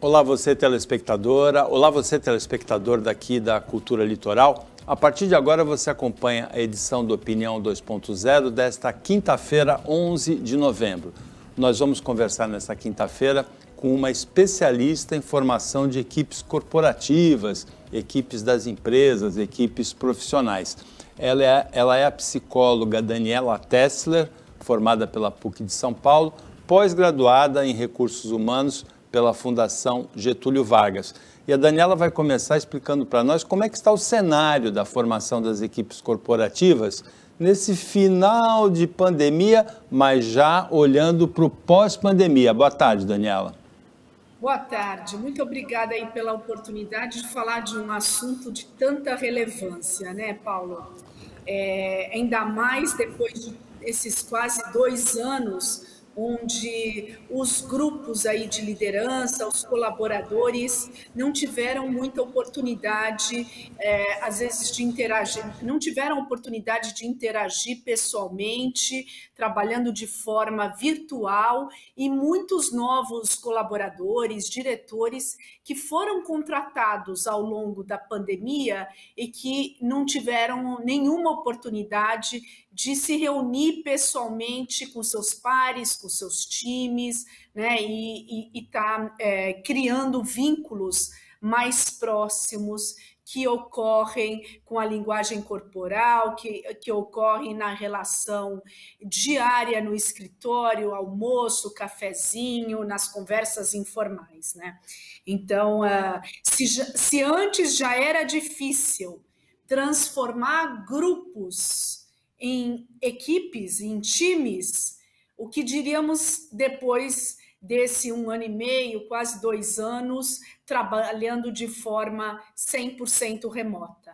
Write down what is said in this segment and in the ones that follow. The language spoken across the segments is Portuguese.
Olá você telespectadora, olá você telespectador daqui da Cultura Litoral. A partir de agora você acompanha a edição do Opinião 2.0 desta quinta-feira, 11 de novembro. Nós vamos conversar nesta quinta-feira com uma especialista em formação de equipes corporativas, equipes das empresas, equipes profissionais. Ela é a psicóloga Daniela Tessler, formada pela PUC de São Paulo, pós-graduada em Recursos Humanos pela Fundação Getúlio Vargas. E a Daniela vai começar explicando para nós como é que está o cenário da formação das equipes corporativas nesse final de pandemia, mas já olhando para o pós-pandemia. Boa tarde, Daniela. Boa tarde, muito obrigada aí pela oportunidade de falar de um assunto de tanta relevância, né, Paulo? Ainda mais depois desses quase 2 anos, onde os grupos aí de liderança, os colaboradores, não tiveram muita oportunidade, às vezes, de interagir, não tiveram oportunidade de interagir pessoalmente, trabalhando de forma virtual, e muitos novos colaboradores, diretores, que foram contratados ao longo da pandemia e que não tiveram nenhuma oportunidade de se reunir pessoalmente com seus pares, com seus times, né, e tá criando vínculos mais próximos que ocorrem com a linguagem corporal, que ocorrem na relação diária no escritório, almoço, cafezinho, nas conversas informais, né? Então, se antes já era difícil transformar grupos em equipes, em times, o que diríamos depois desse 1 ano e meio, quase 2 anos, trabalhando de forma 100% remota.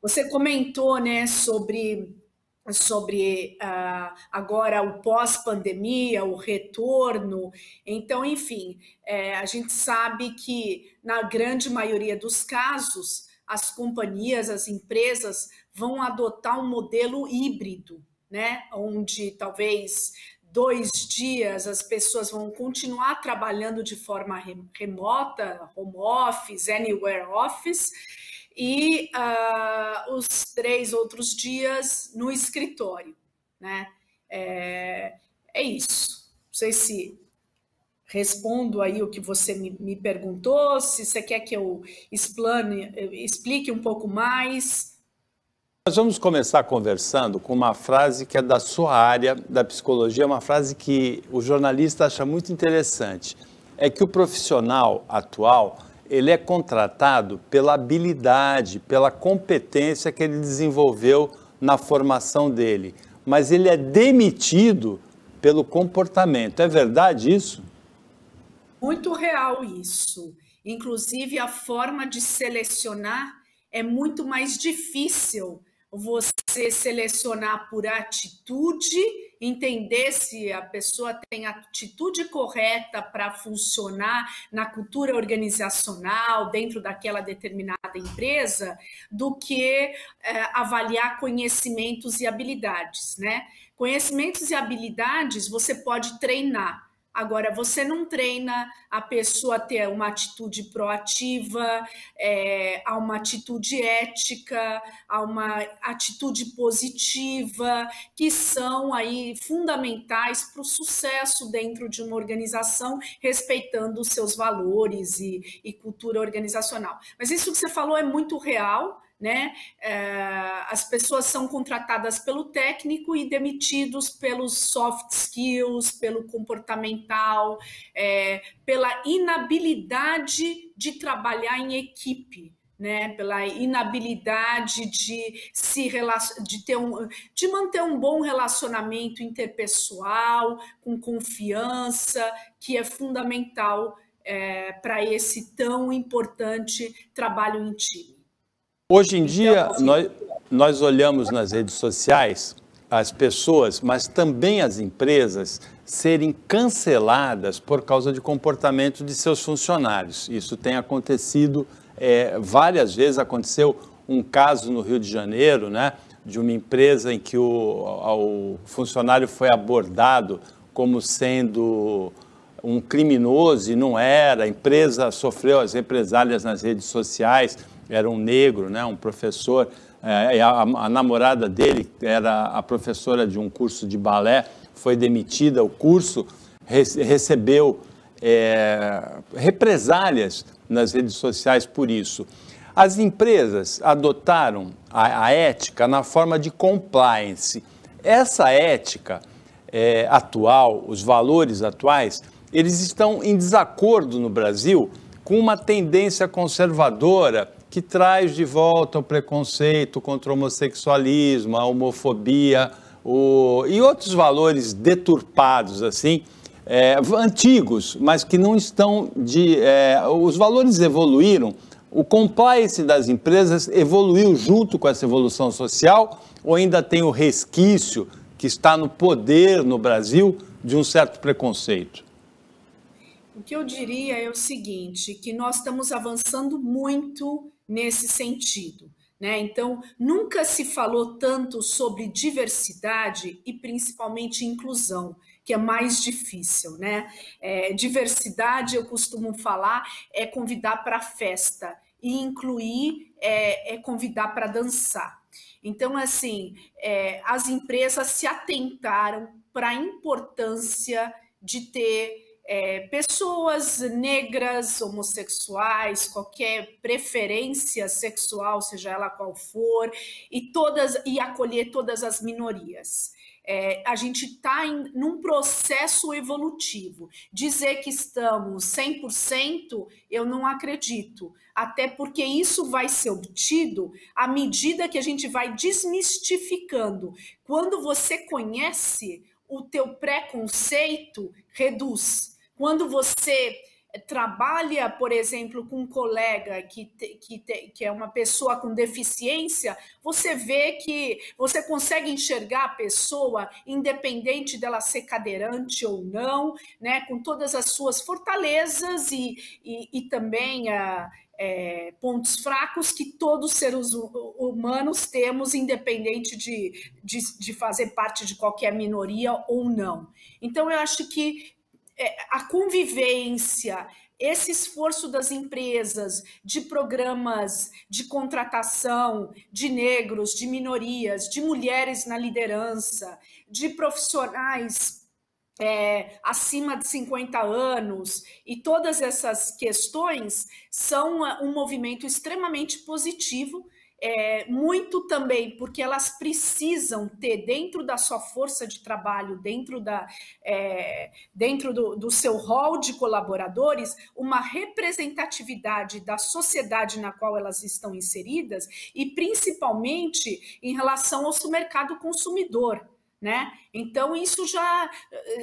Você comentou, né, sobre agora o pós-pandemia, o retorno. Então, enfim, a gente sabe que na grande maioria dos casos, as companhias, as empresas vão adotar um modelo híbrido, né? Onde talvez 2 dias as pessoas vão continuar trabalhando de forma remota, home office, anywhere office, e os 3 outros dias no escritório, né? É isso. Não sei se respondo aí o que você me perguntou, se você quer que eu explique um pouco mais. Nós vamos começar conversando com uma frase que é da sua área, da psicologia, uma frase que o jornalista acha muito interessante. É que o profissional atual, ele é contratado pela habilidade, pela competência que ele desenvolveu na formação dele, mas ele é demitido pelo comportamento. É verdade isso? Muito real isso. Inclusive, a forma de selecionar é muito mais difícil. Você selecionar por atitude, entender se a pessoa tem a atitude correta para funcionar na cultura organizacional, dentro daquela determinada empresa, do que avaliar conhecimentos e habilidades, né? Conhecimentos e habilidades você pode treinar. Agora, você não treina a pessoa a ter uma atitude proativa, a uma atitude ética, a uma atitude positiva, que são aí fundamentais para o sucesso dentro de uma organização, respeitando os seus valores e cultura organizacional. Mas isso que você falou é muito real, né? As pessoas são contratadas pelo técnico e demitidos pelos soft skills, pelo comportamental, pela inabilidade de trabalhar em equipe, né? Pela inabilidade de manter um bom relacionamento interpessoal, com confiança, que é fundamental para esse tão importante trabalho em time. Hoje em dia, nós olhamos nas redes sociais as pessoas, mas também as empresas, serem canceladas por causa de comportamento de seus funcionários. Isso tem acontecido várias vezes. Aconteceu um caso no Rio de Janeiro, né, de uma empresa em que o funcionário foi abordado como sendo um criminoso e não era, a empresa sofreu as represálias nas redes sociais, era um negro, né, um professor, a namorada dele era a professora de um curso de balé, foi demitida, o curso recebeu represálias nas redes sociais por isso. As empresas adotaram a ética na forma de compliance. Essa ética atual, os valores atuais, eles estão em desacordo no Brasil com uma tendência conservadora que traz de volta o preconceito contra o homossexualismo, a homofobia e outros valores deturpados, assim, antigos, mas que não estão os valores evoluíram, o compliance das empresas evoluiu junto com essa evolução social ou ainda tem o resquício que está no poder no Brasil de um certo preconceito? O que eu diria é o seguinte, que nós estamos avançando muito nesse sentido, né? Então, nunca se falou tanto sobre diversidade e principalmente inclusão, que é mais difícil, né? Diversidade, eu costumo falar, é convidar para a festa, e incluir é convidar para dançar. Então, assim, as empresas se atentaram para a importância de ter pessoas negras, homossexuais, qualquer preferência sexual, seja ela qual for, e acolher todas as minorias. A gente está num processo evolutivo. Dizer que estamos 100%, eu não acredito, até porque isso vai ser obtido à medida que a gente vai desmistificando. Quando você conhece, o teu preconceito reduz. Quando você trabalha, por exemplo, com um colega que é uma pessoa com deficiência, você vê que você consegue enxergar a pessoa, independente dela ser cadeirante ou não, né, com todas as suas fortalezas e também pontos fracos que todos os seres humanos temos, independente de fazer parte de qualquer minoria ou não. Então, eu acho que a convivência, esse esforço das empresas, de programas de contratação de negros, de minorias, de mulheres na liderança, de profissionais acima de 50 anos, e todas essas questões são um movimento extremamente positivo, muito também porque elas precisam ter dentro da sua força de trabalho, dentro do seu rol de colaboradores, uma representatividade da sociedade na qual elas estão inseridas e principalmente em relação ao seu mercado consumidor, né? Então isso já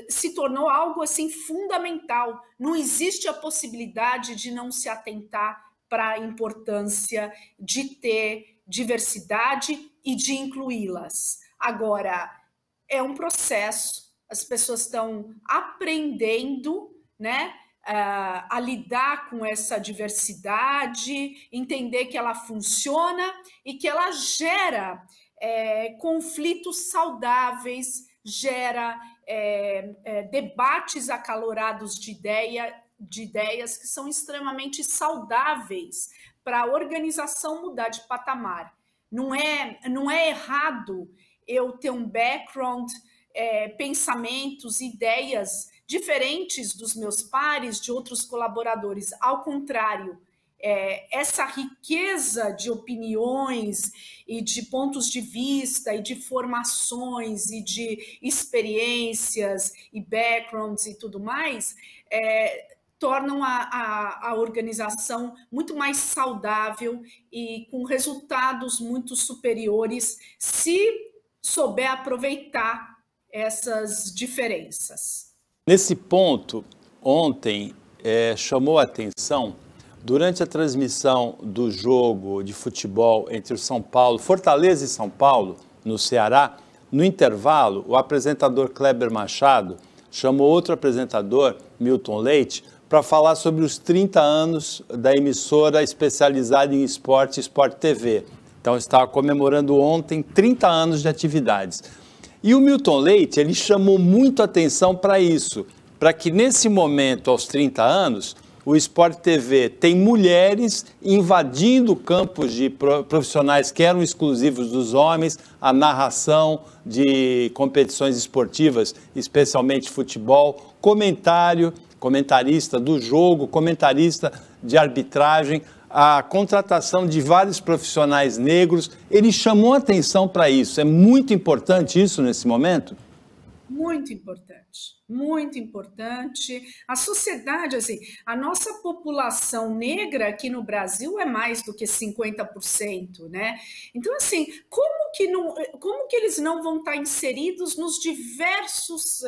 se tornou algo assim fundamental. Não existe a possibilidade de não se atentar para a importância de ter diversidade e de incluí-las. Agora, é um processo, as pessoas estão aprendendo, né, a lidar com essa diversidade, entender que ela funciona e que ela gera conflitos saudáveis, gera debates acalorados de ideias que são extremamente saudáveis para a organização mudar de patamar. Não é errado eu ter um background, pensamentos, ideias diferentes dos meus pares, de outros colaboradores. Ao contrário, essa riqueza de opiniões e de pontos de vista e de formações e de experiências e backgrounds e tudo mais, tornam a organização muito mais saudável e com resultados muito superiores se souber aproveitar essas diferenças. Nesse ponto, ontem chamou a atenção, durante a transmissão do jogo de futebol entre o São Paulo, Fortaleza e São Paulo, no Ceará, no intervalo, o apresentador Kleber Machado chamou outro apresentador, Milton Leite, para falar sobre os 30 anos da emissora especializada em esporte, Sport TV. Então, estava comemorando ontem 30 anos de atividades. E o Milton Leite, ele chamou muito atenção para isso, para que nesse momento, aos 30 anos, o Sport TV tem mulheres invadindo campos de profissionais que eram exclusivos dos homens, a narração de competições esportivas, especialmente futebol, comentarista do jogo, comentarista de arbitragem, a contratação de vários profissionais negros. Ele chamou atenção para isso. É muito importante isso nesse momento? Muito importante, muito importante. A sociedade, assim, a nossa população negra aqui no Brasil é mais do que 50%, né? Então, assim, como que eles não vão estar inseridos nos diversos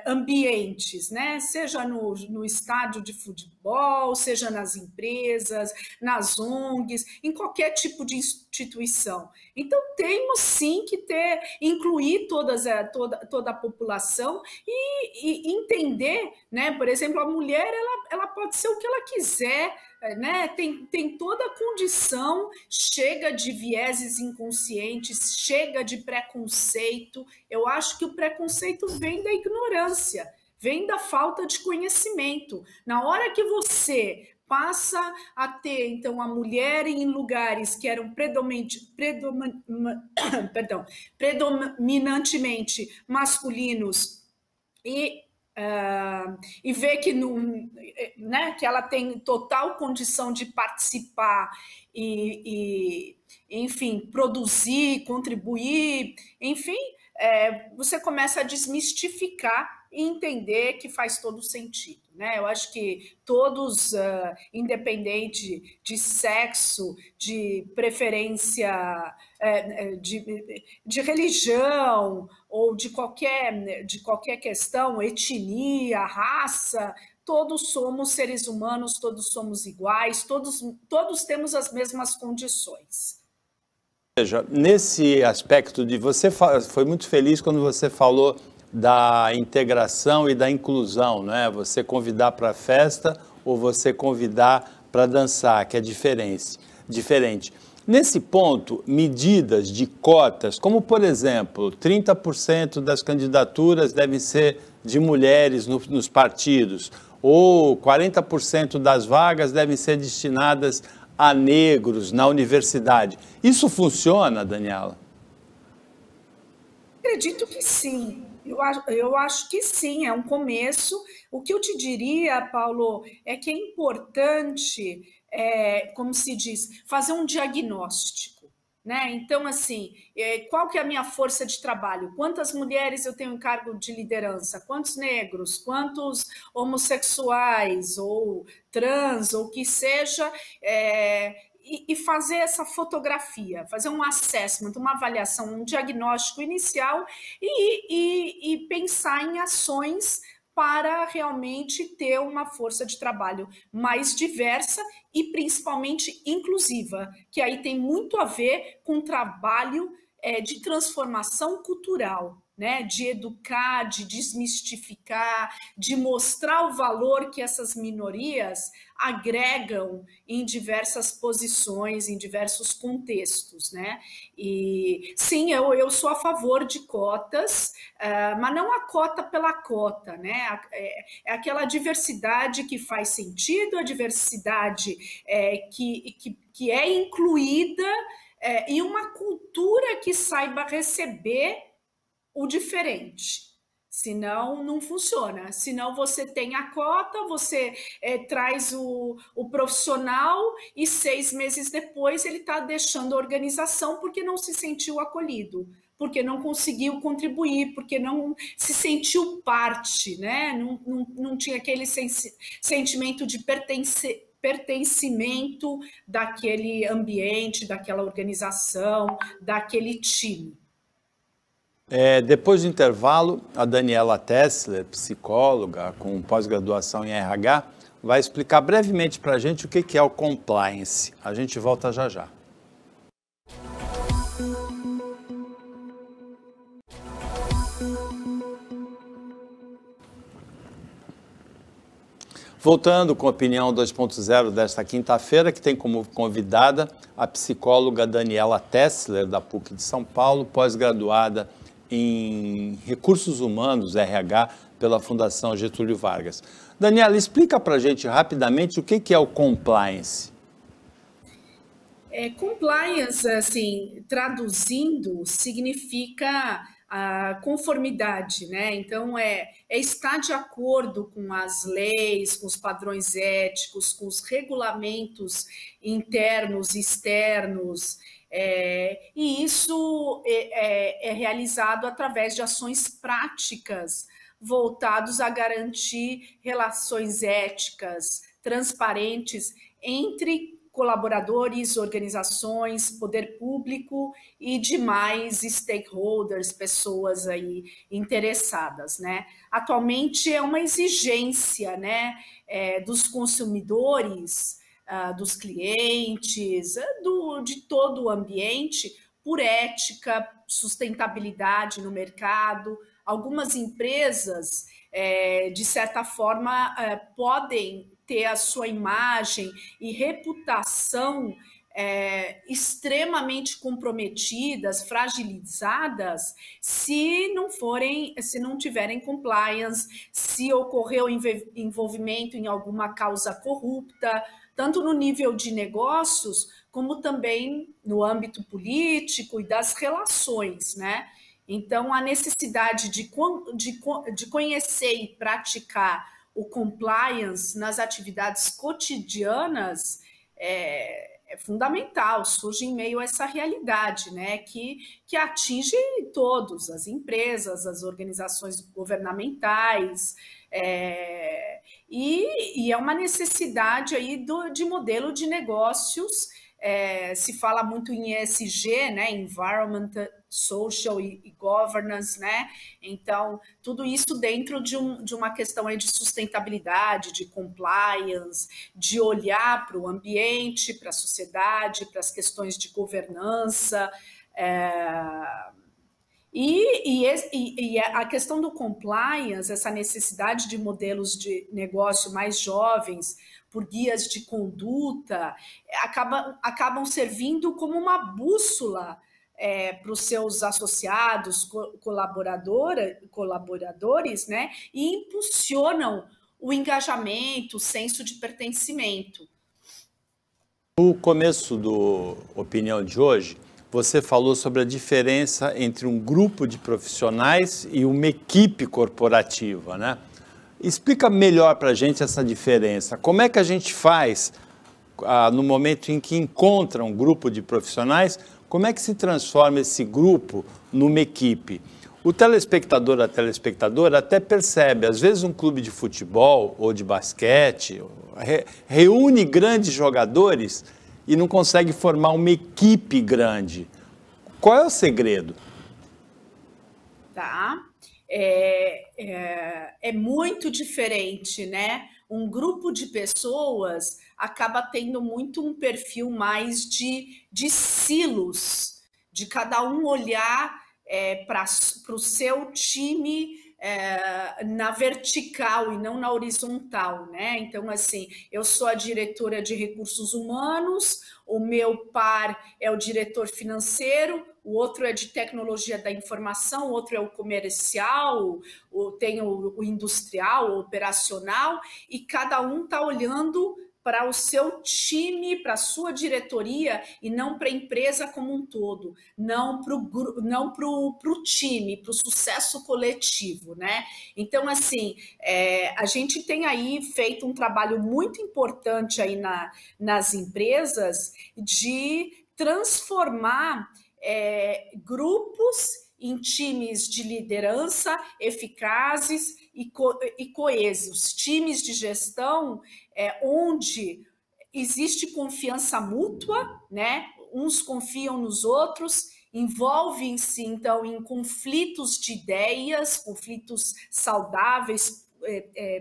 ambientes, né? Seja no estádio de futebol, seja nas empresas, nas ONGs, em qualquer tipo de instituição. Então, temos sim que incluir toda a população e entender, né? Por exemplo, a mulher ela pode ser o que ela quiser, né? Tem toda a condição, chega de vieses inconscientes, chega de preconceito. Eu acho que o preconceito vem da ignorância, vem da falta de conhecimento. Na hora que você passa a ter, então, a mulher em lugares que eram predominantemente masculinos e ver que, né, que ela tem total condição de participar enfim, produzir, contribuir, enfim, você começa a desmistificar e entender que faz todo sentido, né? Eu acho que todos, independente de sexo, de preferência, de religião ou de qualquer questão, etnia, raça, todos somos seres humanos, todos somos iguais, todos temos as mesmas condições. Veja, nesse aspecto de você foi muito feliz quando você falou da integração e da inclusão, né? Você convidar para a festa ou você convidar para dançar, que é diferente. Nesse ponto, medidas de cotas, como por exemplo, 30% das candidaturas devem ser de mulheres nos partidos, ou 40% das vagas devem ser destinadas a negros na universidade. Isso funciona, Daniela? Acredito que sim. Eu acho que sim, é um começo. O que eu te diria, Paulo, é que é importante, como se diz, fazer um diagnóstico, né? Então, assim, qual que é a minha força de trabalho? Quantas mulheres eu tenho em cargo de liderança? Quantos negros? Quantos homossexuais ou trans, ou que seja... E fazer essa fotografia, fazer um assessment, uma avaliação, um diagnóstico inicial e pensar em ações para realmente ter uma força de trabalho mais diversa e principalmente inclusiva, que aí tem muito a ver com o trabalho de transformação cultural, né? De educar, de desmistificar, de mostrar o valor que essas minorias agregam em diversas posições, em diversos contextos, né? E sim, eu sou a favor de cotas, mas não a cota pela cota, né? É aquela diversidade que faz sentido, a diversidade que é incluída e uma cultura que saiba receber o diferente. Senão, não funciona. Senão, você tem a cota, você traz o profissional e 6 meses depois ele está deixando a organização porque não se sentiu acolhido, porque não conseguiu contribuir, porque não se sentiu parte, né? Não tinha aquele sentimento de pertencimento daquele ambiente, daquela organização, daquele time. Depois do intervalo, a Daniela Tessler, psicóloga com pós-graduação em RH, vai explicar brevemente para a gente o que é o compliance. A gente volta já já. Voltando com a Opinião 2.0 desta quinta-feira, que tem como convidada a psicóloga Daniela Tessler, da PUC de São Paulo, pós-graduada em Recursos Humanos, RH, pela Fundação Getúlio Vargas. Daniela, explica para a gente rapidamente o que é o compliance. Compliance, assim, traduzindo, significa a conformidade, né? Então, estar de acordo com as leis, com os padrões éticos, com os regulamentos internos e externos, e isso é realizado através de ações práticas voltados a garantir relações éticas, transparentes entre colaboradores, organizações, poder público e demais stakeholders, pessoas aí interessadas, né? Atualmente é uma exigência, né, dos consumidores, dos clientes, de todo o ambiente, por ética, sustentabilidade no mercado. Algumas empresas, de certa forma, podem ter a sua imagem e reputação extremamente comprometidas, fragilizadas, se não tiverem compliance, se ocorreu envolvimento em alguma causa corrupta, tanto no nível de negócios, como também no âmbito político e das relações, né? Então, a necessidade de conhecer e praticar o compliance nas atividades cotidianas é fundamental, surge em meio a essa realidade, né, que atinge todos, as empresas, as organizações governamentais, e é uma necessidade aí de modelo de negócios. Se fala muito em ESG, né, Environment, Social e Governance, né? Então, tudo isso dentro de uma questão aí de sustentabilidade, de compliance, de olhar para o ambiente, para a sociedade, para as questões de governança. E a questão do compliance, essa necessidade de modelos de negócio mais jovens, por guias de conduta, acabam servindo como uma bússola para os seus associados, colaboradores, né? E impulsionam o engajamento, o senso de pertencimento. No começo do Opinião de hoje, você falou sobre a diferença entre um grupo de profissionais e uma equipe corporativa, né? Explica melhor para a gente essa diferença. Como é que a gente faz, no momento em que encontra um grupo de profissionais, como é que se transforma esse grupo numa equipe? O telespectador, a telespectadora até percebe, às vezes um clube de futebol ou de basquete reúne grandes jogadores e não consegue formar uma equipe grande. Qual é o segredo? Tá. É muito diferente, né? Um grupo de pessoas acaba tendo muito um perfil mais de silos, de cada um olhar para o seu time na vertical e não na horizontal, né? Então, assim, eu sou a diretora de recursos humanos, o meu par é o diretor financeiro, o outro é de tecnologia da informação, o outro é o comercial, tem o industrial, o operacional, e cada um está olhando para o seu time, para a sua diretoria e não para a empresa como um todo, não para o time, para o sucesso coletivo, né? Então, assim, a gente tem aí feito um trabalho muito importante aí nas empresas de transformar grupos em times de liderança eficazes e coesos, times de gestão onde existe confiança mútua, né? Uns confiam nos outros, envolvem-se então em conflitos de ideias, conflitos saudáveis,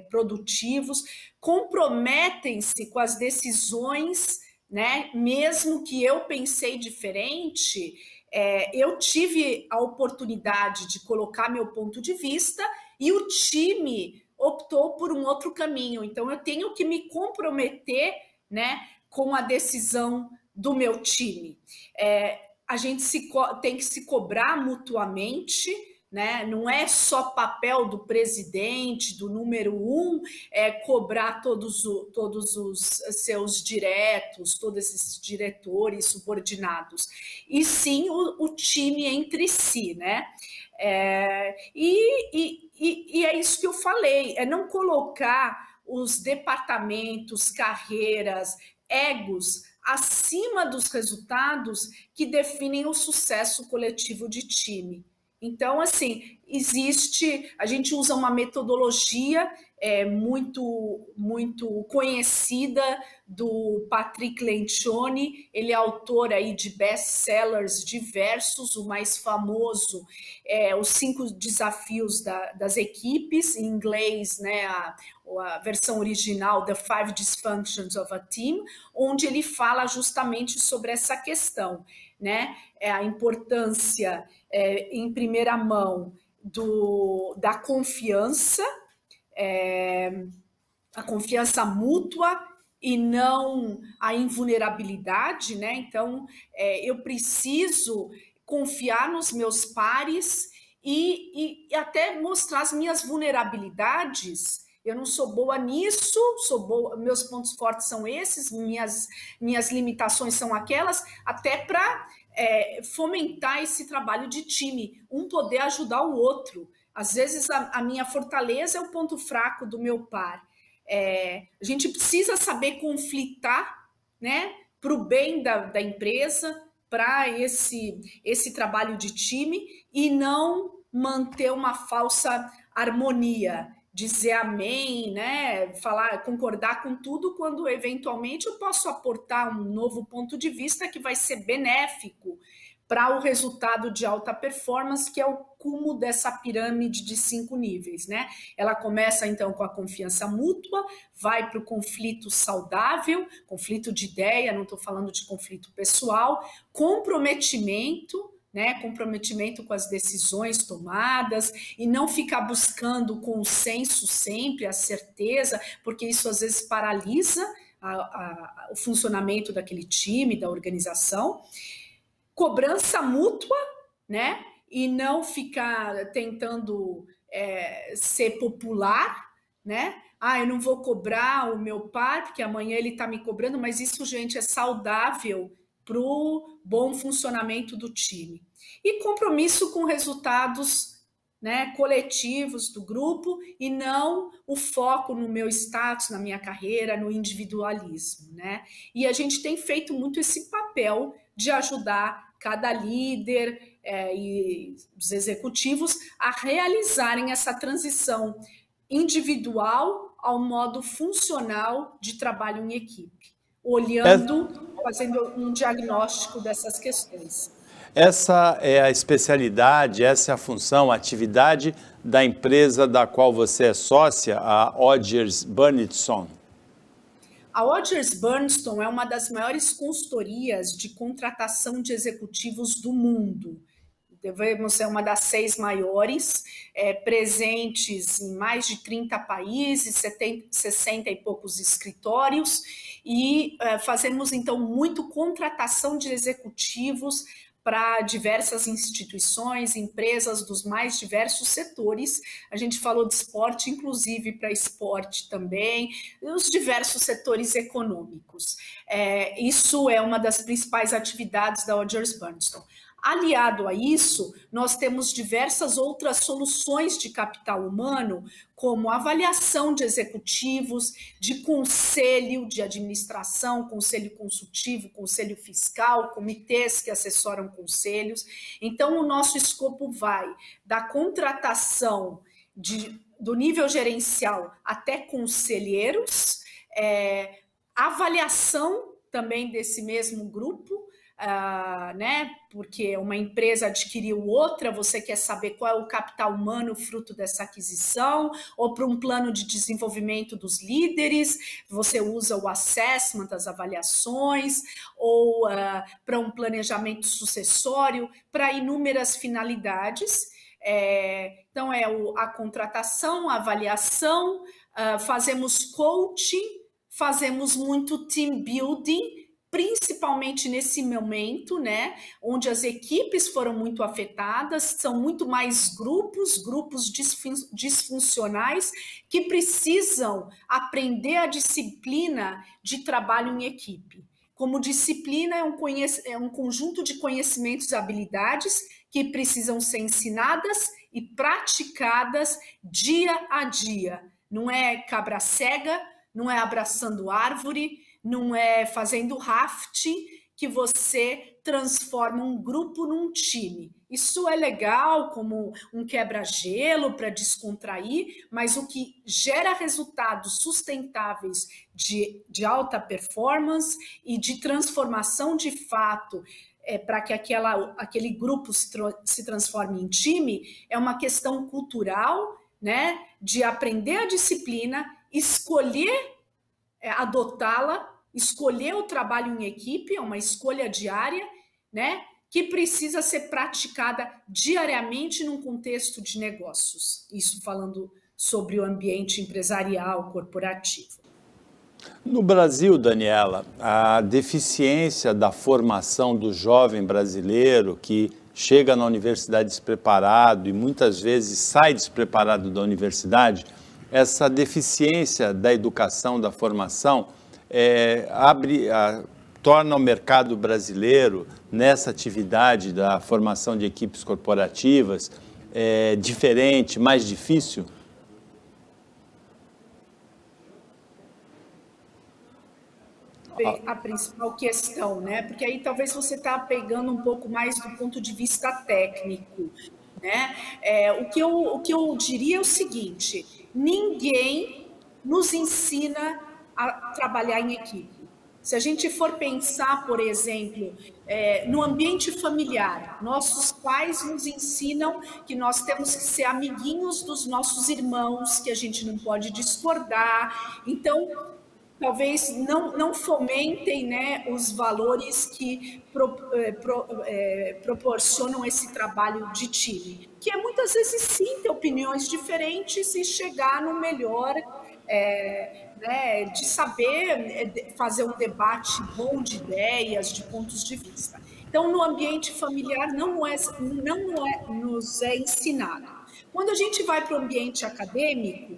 produtivos, comprometem-se com as decisões, né? Mesmo que eu pensei diferente, eu tive a oportunidade de colocar meu ponto de vista e o time optou por um outro caminho. Então, eu tenho que me comprometer, né, com a decisão do meu time. A gente tem que se cobrar mutuamente, né? Não é só papel do presidente, do número 1, cobrar todos os seus diretos, todos esses diretores subordinados, e sim o time entre si, né? E é isso que eu falei, é não colocar os departamentos, carreiras, egos acima dos resultados que definem o sucesso coletivo de time. Então, assim, a gente usa uma metodologia muito conhecida do Patrick Lencioni. Ele é autor aí de best-sellers diversos, o mais famoso é Os 5 Desafios das Equipes, em inglês, né, a versão original, The 5 Dysfunctions of a Team, onde ele fala justamente sobre essa questão, né? A importância, em primeira mão, da confiança, a confiança mútua e não a invulnerabilidade, né? Então, eu preciso confiar nos meus pares e até mostrar as minhas vulnerabilidades. Eu não sou boa nisso, meus pontos fortes são esses, minhas limitações são aquelas, até para fomentar esse trabalho de time, um poder ajudar o outro. Às vezes a minha fortaleza é o ponto fraco do meu par. A gente precisa saber conflitar, né, para o bem da empresa, para esse trabalho de time, e não manter uma falsa harmonia, dizer amém, né, concordar com tudo, quando eventualmente eu posso aportar um novo ponto de vista que vai ser benéfico para o resultado de alta performance, que é o cume dessa pirâmide de 5 níveis, né? Ela começa, então, com a confiança mútua, vai para o conflito saudável, conflito de ideia, não estou falando de conflito pessoal, comprometimento, né? Comprometimento com as decisões tomadas, e não ficar buscando o consenso sempre, a certeza, porque isso às vezes paralisa o funcionamento daquele time, da organização. Cobrança mútua, né? E não ficar tentando ser popular, né? Eu não vou cobrar o meu par, porque amanhã ele está me cobrando, mas isso, gente, é saudável para o bom funcionamento do time. E compromisso com resultados, né, coletivos do grupo, e não o foco no meu status, na minha carreira, no individualismo, né? E a gente tem feito muito esse papel de ajudar cada líder e os executivos a realizarem essa transição individual ao modo funcional de trabalho em equipe, fazendo um diagnóstico dessas questões. Essa é a especialidade, essa é a função, a atividade da empresa da qual você é sócia, a Odgers Berndtson. A Odgers Berndtson é uma das maiores consultorias de contratação de executivos do mundo. Devemos ser uma das 6 maiores, presentes em mais de 30 países, 60 e poucos escritórios, e fazemos, então, muito contratação de executivos para diversas instituições, empresas dos mais diversos setores. A gente falou de esporte, inclusive para esporte também, os diversos setores econômicos. Isso é uma das principais atividades da Odgers Berndtson. Aliado a isso, nós temos diversas outras soluções de capital humano, como avaliação de executivos, de conselho de administração, conselho consultivo, conselho fiscal, comitês que assessoram conselhos. Então, o nosso escopo vai da contratação do nível gerencial até conselheiros, avaliação também desse mesmo grupo, né? Porque uma empresa adquiriu outra, você quer saber qual é o capital humano fruto dessa aquisição, ou para um plano de desenvolvimento dos líderes, você usa o assessment, as avaliações, ou para um planejamento sucessório, para inúmeras finalidades. Então, a contratação, a avaliação, fazemos coaching, fazemos muito team building, principalmente nesse momento, né, onde as equipes foram muito afetadas, são muito mais grupos disfuncionais que precisam aprender a disciplina de trabalho em equipe. Como disciplina é um conjunto de conhecimentos e habilidades que precisam ser ensinadas e praticadas dia a dia. Não é cabra cega, não é abraçando árvore, não é fazendo rafting que você transforma um grupo num time. Isso é legal como um quebra-gelo para descontrair, mas o que gera resultados sustentáveis de alta performance e de transformação de fato para que aquele grupo se transforme em time é uma questão cultural, né, de aprender a disciplina, escolher adotá-la, escolher o trabalho em equipe, é uma escolha diária, né, que precisa ser praticada diariamente num contexto de negócios. Isso falando sobre o ambiente empresarial, corporativo. No Brasil, Daniela, a deficiência da formação do jovem brasileiro que chega na universidade despreparado e muitas vezes sai despreparado da universidade, essa deficiência da educação, da formação, torna o mercado brasileiro, nessa atividade da formação de equipes corporativas, diferente, mais difícil? A principal questão, né? Porque aí talvez você está pegando um pouco mais do ponto de vista técnico, né? O que eu diria é o seguinte: ninguém nos ensina a trabalhar em equipe. Se a gente for pensar, por exemplo, no ambiente familiar, nossos pais nos ensinam que nós temos que ser amiguinhos dos nossos irmãos, que a gente não pode discordar. Então, talvez não fomentem, né, os valores que proporcionam esse trabalho de time, que é muitas vezes sim ter opiniões diferentes e chegar no melhor, né, de saber fazer um debate bom de ideias, de pontos de vista. Então, no ambiente familiar não nos é ensinado. Quando a gente vai para o ambiente acadêmico,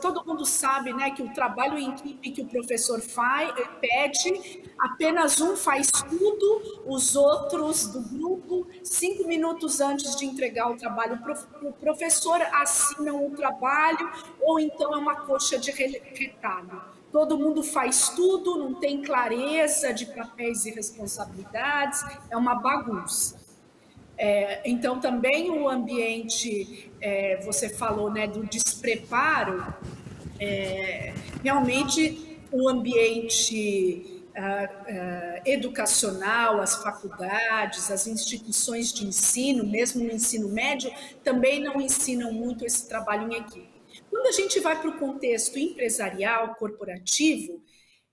todo mundo sabe, né, que o trabalho em equipe que o professor pede, apenas um faz tudo, os outros do grupo, 5 minutos antes de entregar o trabalho para o professor, assinam o trabalho, ou então é uma coxa de retalho. Todo mundo faz tudo, não tem clareza de papéis e responsabilidades, é uma bagunça. Então, também o ambiente, você falou, né, do despreparo, realmente o ambiente educacional, as faculdades, as instituições de ensino, mesmo no ensino médio, também não ensinam muito esse trabalho em equipe. Quando a gente vai para o contexto empresarial, corporativo,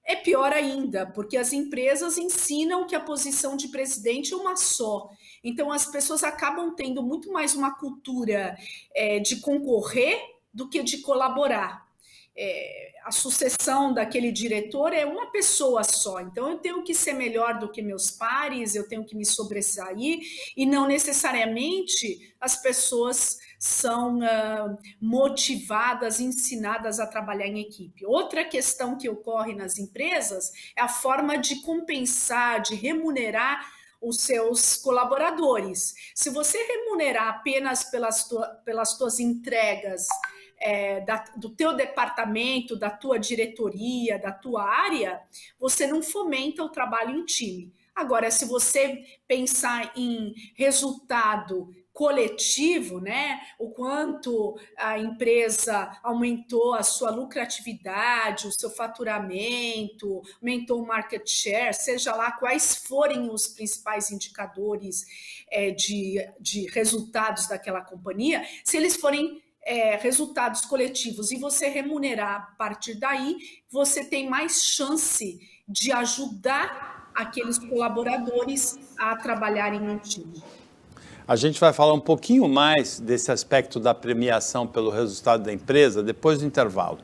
é pior ainda, porque as empresas ensinam que a posição de presidente é uma só. Então, as pessoas acabam tendo muito mais uma cultura de concorrer do que de colaborar. A sucessão daquele diretor é uma pessoa só, então eu tenho que ser melhor do que meus pares, eu tenho que me sobressair, e não necessariamente as pessoas são motivadas, ensinadas a trabalhar em equipe. Outra questão que ocorre nas empresas é a forma de compensar, de remunerar os seus colaboradores. Se você remunerar apenas pelas tuas entregas do teu departamento, da tua diretoria, da tua área, você não fomenta o trabalho em time. Agora, se você pensar em resultado coletivo, né? O quanto a empresa aumentou a sua lucratividade, o seu faturamento, aumentou o market share, seja lá quais forem os principais indicadores de resultados daquela companhia, se eles forem resultados coletivos e você remunerar a partir daí, você tem mais chance de ajudar aqueles colaboradores a trabalharem em time. A gente vai falar um pouquinho mais desse aspecto da premiação pelo resultado da empresa depois do intervalo.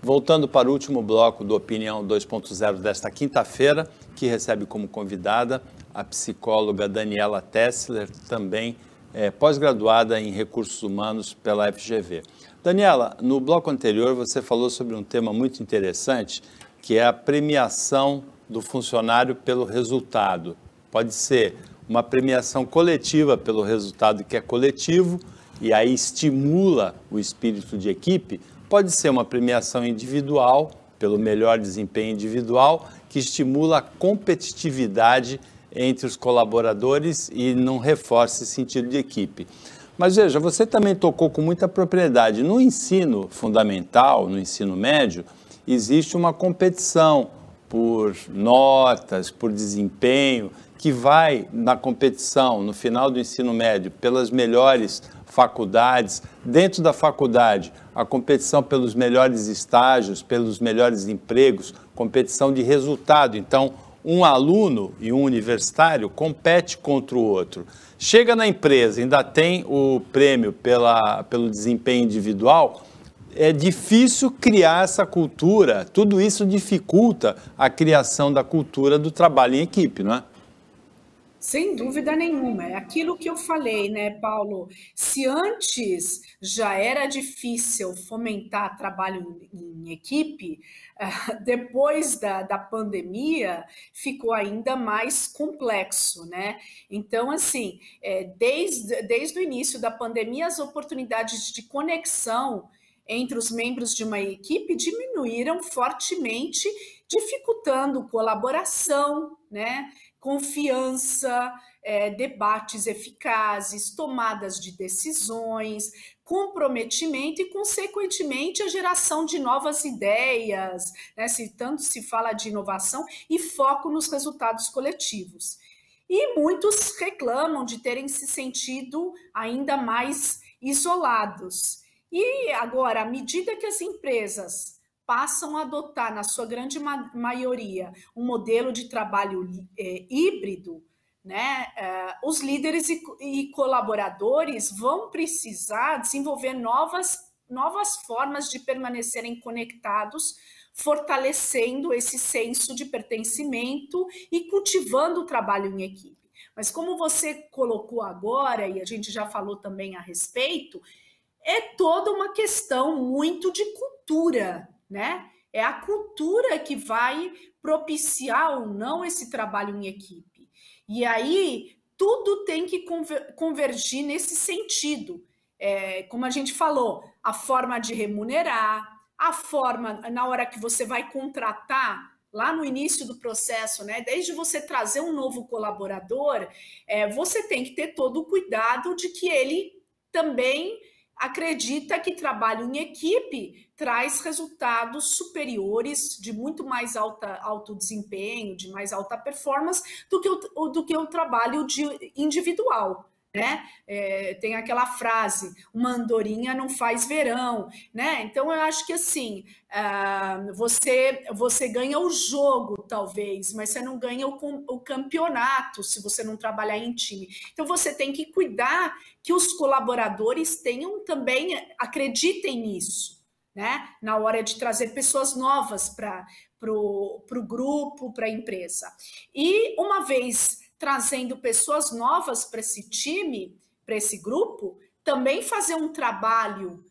Voltando para o último bloco do Opinião 2.0 desta quinta-feira, que recebe como convidada a psicóloga Daniela Tessler, também pós-graduada em Recursos Humanos pela FGV. Daniela, no bloco anterior você falou sobre um tema muito interessante, que é a premiação do funcionário pelo resultado. Pode ser uma premiação coletiva pelo resultado que é coletivo e aí estimula o espírito de equipe. Pode ser uma premiação individual, pelo melhor desempenho individual, que estimula a competitividade entre os colaboradores e não reforça esse sentido de equipe. Mas veja, você também tocou com muita propriedade. No ensino fundamental, no ensino médio, existe uma competição por notas, por desempenho, que vai na competição, no final do ensino médio, pelas melhores faculdades, dentro da faculdade, a competição pelos melhores estágios, pelos melhores empregos, competição de resultado. Então, um aluno e um universitário compete contra o outro. Chega na empresa, ainda tem o prêmio pelo desempenho individual, é difícil criar essa cultura, tudo isso dificulta a criação da cultura do trabalho em equipe, não é? Sem dúvida nenhuma, é aquilo que eu falei, né, Paulo? Se antes já era difícil fomentar trabalho em equipe, depois da pandemia ficou ainda mais complexo, né? Então, assim, desde o início da pandemia, as oportunidades de conexão entre os membros de uma equipe diminuíram fortemente, dificultando colaboração, né? Confiança, debates eficazes, tomadas de decisões, comprometimento e, consequentemente, a geração de novas ideias, né? Tanto se fala de inovação e foco nos resultados coletivos. E muitos reclamam de terem se sentido ainda mais isolados. E agora, à medida que as empresas passam a adotar, na sua grande maioria, um modelo de trabalho híbrido, né? Os líderes e colaboradores vão precisar desenvolver novas formas de permanecerem conectados, fortalecendo esse senso de pertencimento e cultivando o trabalho em equipe. Mas como você colocou agora, e a gente já falou também a respeito, é toda uma questão muito de cultura, né? É a cultura que vai propiciar ou não esse trabalho em equipe. E aí, tudo tem que convergir nesse sentido. Como a gente falou, a forma de remunerar, a forma, na hora que você vai contratar, lá no início do processo, né? Desde você trazer um novo colaborador, você tem que ter todo o cuidado de que ele também acredita que trabalho em equipe traz resultados superiores, de muito mais alto desempenho, de mais alta performance, do que o trabalho individual, né? Tem aquela frase, uma andorinha não faz verão, né? Então, eu acho que assim, você ganha o jogo, talvez, mas você não ganha o campeonato se você não trabalhar em time. Então, você tem que cuidar que os colaboradores também acreditem nisso, né? Na hora de trazer pessoas novas para o grupo, para a empresa. E uma vez trazendo pessoas novas para esse time, para esse grupo, também fazer um trabalho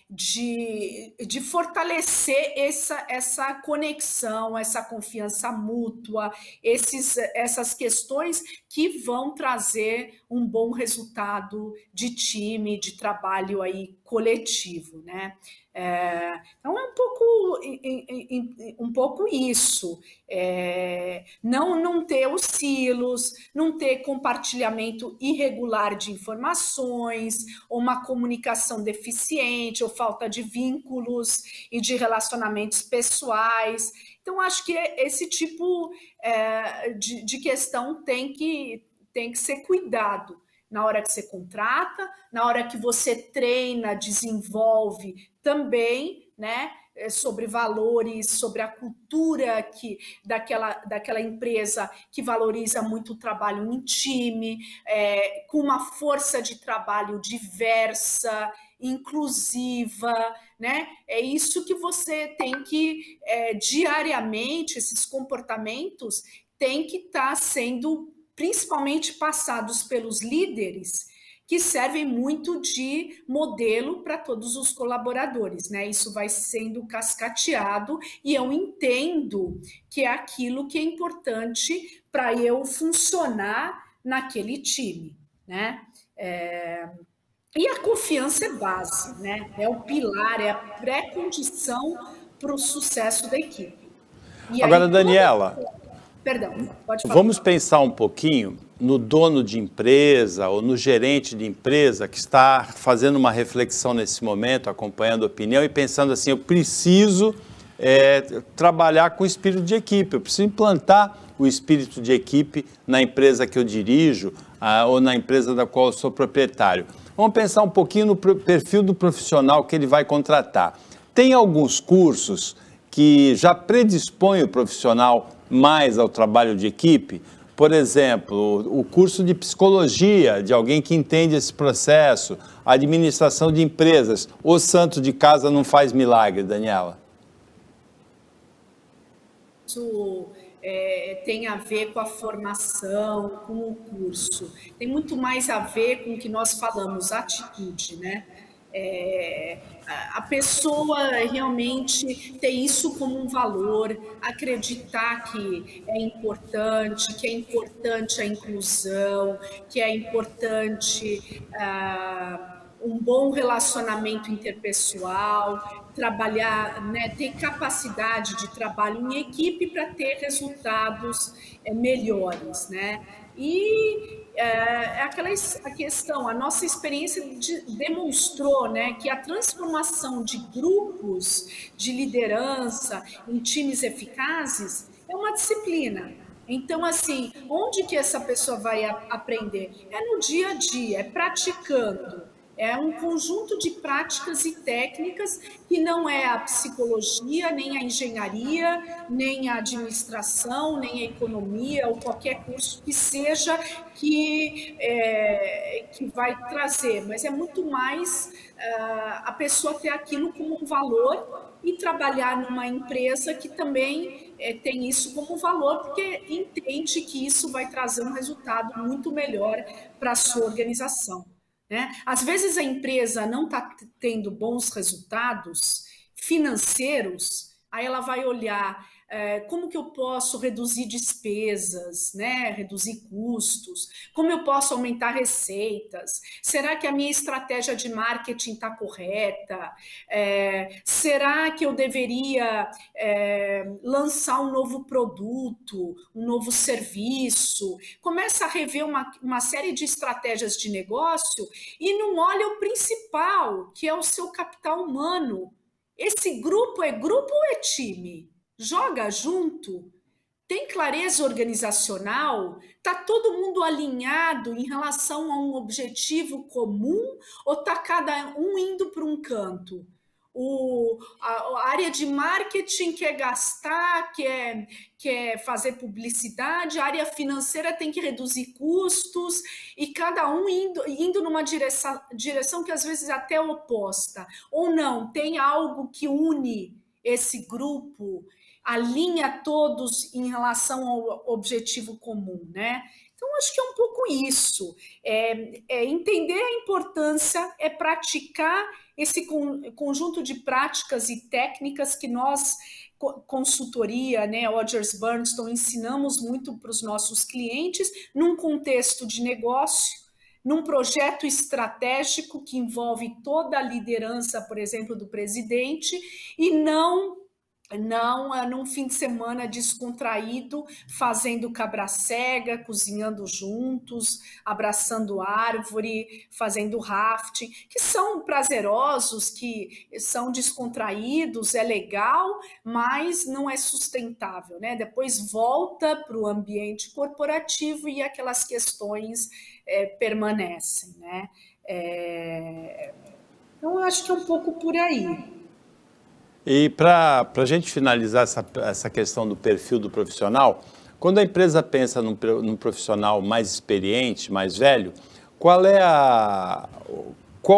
de fortalecer essa conexão, essa confiança mútua, essas questões que vão trazer um bom resultado de time, de trabalho aí coletivo, né? Então é um pouco isso, não ter os silos, não ter compartilhamento irregular de informações, ou uma comunicação deficiente, ou falta de vínculos e de relacionamentos pessoais. Então acho que esse tipo de questão tem que ser cuidado na hora que você contrata, na hora que você treina, desenvolve também, né? sobre valores, sobre a cultura daquela empresa que valoriza muito o trabalho em time, com uma força de trabalho diversa, inclusiva, né? É isso que você tem que, diariamente, esses comportamentos têm que estar sendo principalmente passados pelos líderes, que servem muito de modelo para todos os colaboradores, né? Isso vai sendo cascateado e eu entendo que é aquilo que é importante para eu funcionar naquele time, né? E a confiança é base, né? É o pilar, é a pré-condição para o sucesso da equipe. E Agora, aí, Daniela, perdão, pode falar. vamos pensar um pouquinho no dono de empresa ou no gerente de empresa que está fazendo uma reflexão nesse momento, acompanhando a opinião e pensando assim, eu preciso trabalhar com o espírito de equipe, eu preciso implantar o espírito de equipe na empresa que eu dirijo ou na empresa da qual eu sou proprietário. Vamos pensar um pouquinho no perfil do profissional que ele vai contratar. Tem alguns cursos que já predispõem o profissional mais ao trabalho de equipe? Por exemplo, o curso de psicologia, de alguém que entende esse processo, a administração de empresas. O santo de casa não faz milagre, Daniela? Isso tem a ver com a formação, com o curso. Tem muito mais a ver com o que nós falamos, atitude, né? A pessoa realmente ter isso como um valor, acreditar que é importante a inclusão, que é importante um bom relacionamento interpessoal, trabalhar, né, ter capacidade de trabalho em equipe para ter resultados melhores, né? E a questão, a nossa experiência demonstrou, né, que a transformação de grupos de liderança em times eficazes é uma disciplina. Então, assim, onde que essa pessoa vai aprender? É no dia a dia, é praticando. É um conjunto de práticas e técnicas que não é a psicologia, nem a engenharia, nem a administração, nem a economia, ou qualquer curso que seja que vai trazer, mas é muito mais a pessoa ter aquilo como um valor e trabalhar numa empresa que também tem isso como valor, porque entende que isso vai trazer um resultado muito melhor para a sua organização. Né? Às vezes a empresa não está tendo bons resultados financeiros, aí ela vai olhar como que eu posso reduzir despesas, né? Reduzir custos, como eu posso aumentar receitas, será que a minha estratégia de marketing está correta? Será que eu deveria lançar um novo produto, um novo serviço? Começa a rever uma série de estratégias de negócio e não olha o principal, que é o seu capital humano. Esse grupo é grupo ou é time? Joga junto? Tem clareza organizacional? Está todo mundo alinhado em relação a um objetivo comum ou está cada um indo para um canto? A área de marketing quer gastar, quer fazer publicidade, a área financeira tem que reduzir custos e cada um indo numa direção que às vezes é até oposta. Ou não, tem algo que une esse grupo, alinha todos em relação ao objetivo comum, né? Então, acho que é um pouco isso. Entender a importância, praticar esse conjunto de práticas e técnicas que nós, consultoria, né, Rodgers Burnstone, ensinamos muito para os nossos clientes num contexto de negócio, num projeto estratégico que envolve toda a liderança, por exemplo, do presidente, e não num fim de semana descontraído, fazendo cabra cega, cozinhando juntos, abraçando árvore, fazendo rafting, que são prazerosos, que são descontraídos, é legal, mas não é sustentável, né? Depois volta para o ambiente corporativo e aquelas questões permanecem, né? Então, acho que é um pouco por aí. E para a gente finalizar essa questão do perfil do profissional, quando a empresa pensa num profissional mais experiente, mais velho, qual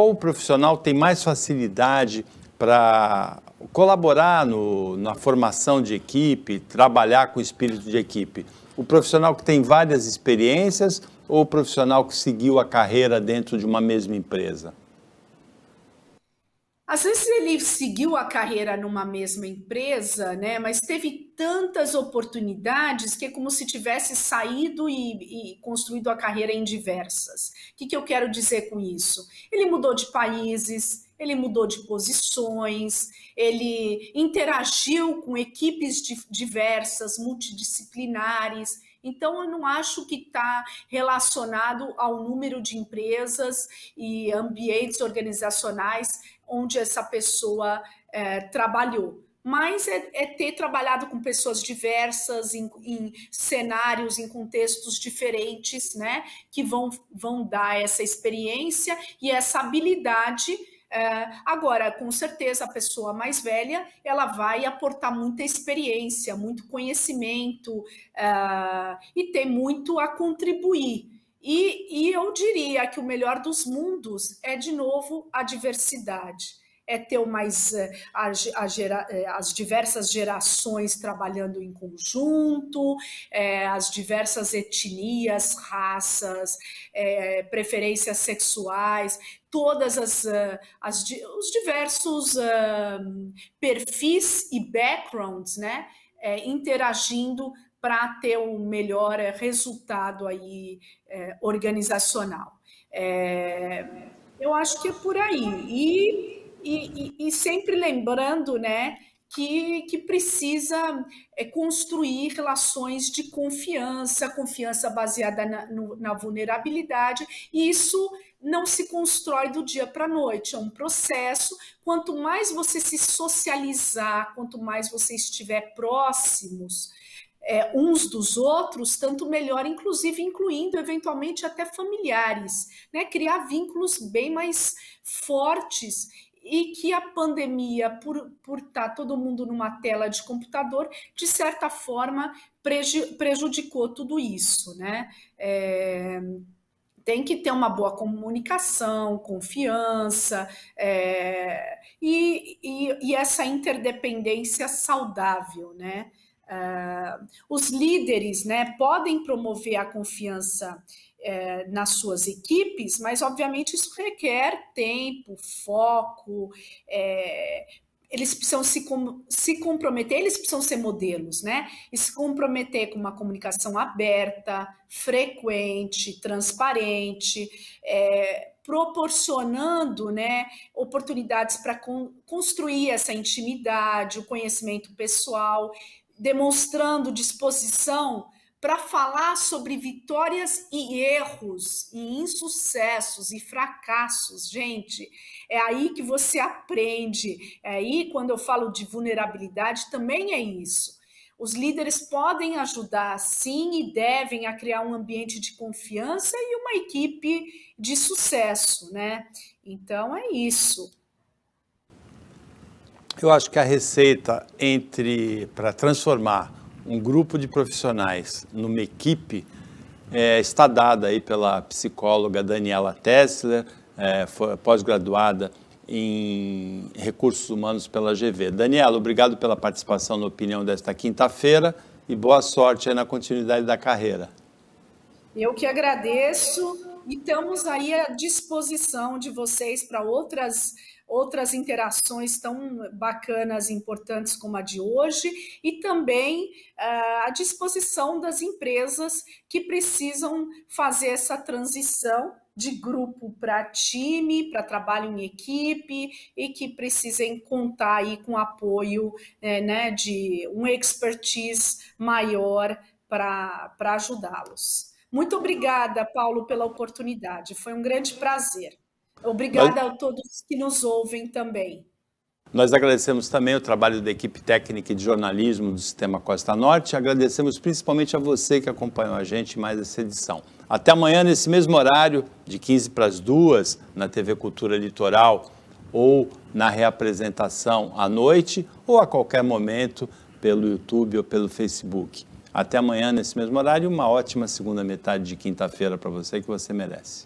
o profissional tem mais facilidade para colaborar na formação de equipe, trabalhar com espírito de equipe? O profissional que tem várias experiências ou o profissional que seguiu a carreira dentro de uma mesma empresa? Às vezes ele seguiu a carreira numa mesma empresa, né? Mas teve tantas oportunidades que é como se tivesse saído e construído a carreira em diversas. O que eu quero dizer com isso? Ele mudou de países, ele mudou de posições, ele interagiu com equipes diversas, multidisciplinares. Então, eu não acho que está relacionado ao número de empresas e ambientes organizacionais onde essa pessoa trabalhou. Mas é ter trabalhado com pessoas diversas, em cenários, em contextos diferentes, né, que vão dar essa experiência e essa habilidade. Agora, com certeza, a pessoa mais velha, ela vai aportar muita experiência, muito conhecimento e tem muito a contribuir. E eu diria que o melhor dos mundos é, de novo, a diversidade. É ter as diversas gerações trabalhando em conjunto, as diversas etnias, raças, preferências sexuais, todas os diversos perfis e backgrounds, né, interagindo para ter um melhor resultado aí, organizacional. Eu acho que é por aí. E sempre lembrando, né, que precisa construir relações de confiança baseada na vulnerabilidade, e isso não se constrói do dia para a noite, é um processo. Quanto mais você se socializar, quanto mais você estiver próximos uns dos outros, tanto melhor, inclusive incluindo eventualmente até familiares, né? Criar vínculos bem mais fortes, e que a pandemia, por estar todo mundo numa tela de computador, de certa forma prejudicou tudo isso, né? Tem que ter uma boa comunicação, confiança, e essa interdependência saudável, né? Os líderes, né, podem promover a confiança nas suas equipes, mas obviamente isso requer tempo, foco, eles precisam se comprometer, eles precisam ser modelos, né? E se comprometer com uma comunicação aberta, frequente, transparente, proporcionando, né, oportunidades para construir essa intimidade, o conhecimento pessoal, demonstrando disposição para falar sobre vitórias e erros, e insucessos e fracassos. Gente, é aí que você aprende. É aí, quando eu falo de vulnerabilidade, também é isso. Os líderes podem ajudar, sim, e devem, a criar um ambiente de confiança e uma equipe de sucesso, né? Então, é isso. Eu acho que a receita para transformar um grupo de profissionais numa equipe está dada aí pela psicóloga Daniela Tessler, pós-graduada em Recursos Humanos pela GV. Daniela, obrigado pela participação na Opinião desta quinta-feira e boa sorte aí na continuidade da carreira. Eu que agradeço, e estamos aí à disposição de vocês para outras interações tão bacanas e importantes como a de hoje, e também à disposição das empresas que precisam fazer essa transição de grupo para time, para trabalho em equipe, e que precisem contar aí com apoio, né, de um expertise maior para ajudá-los. Muito obrigada, Paulo, pela oportunidade. Foi um grande prazer. Obrigada a todos que nos ouvem também. Nós agradecemos também o trabalho da equipe técnica de jornalismo do Sistema Costa Norte. Agradecemos principalmente a você que acompanhou a gente em mais essa edição. Até amanhã, nesse mesmo horário, de 15 para as 2, na TV Cultura Litoral, ou na reapresentação à noite, ou a qualquer momento pelo YouTube ou pelo Facebook. Até amanhã, nesse mesmo horário, uma ótima segunda metade de quinta-feira para você que você merece.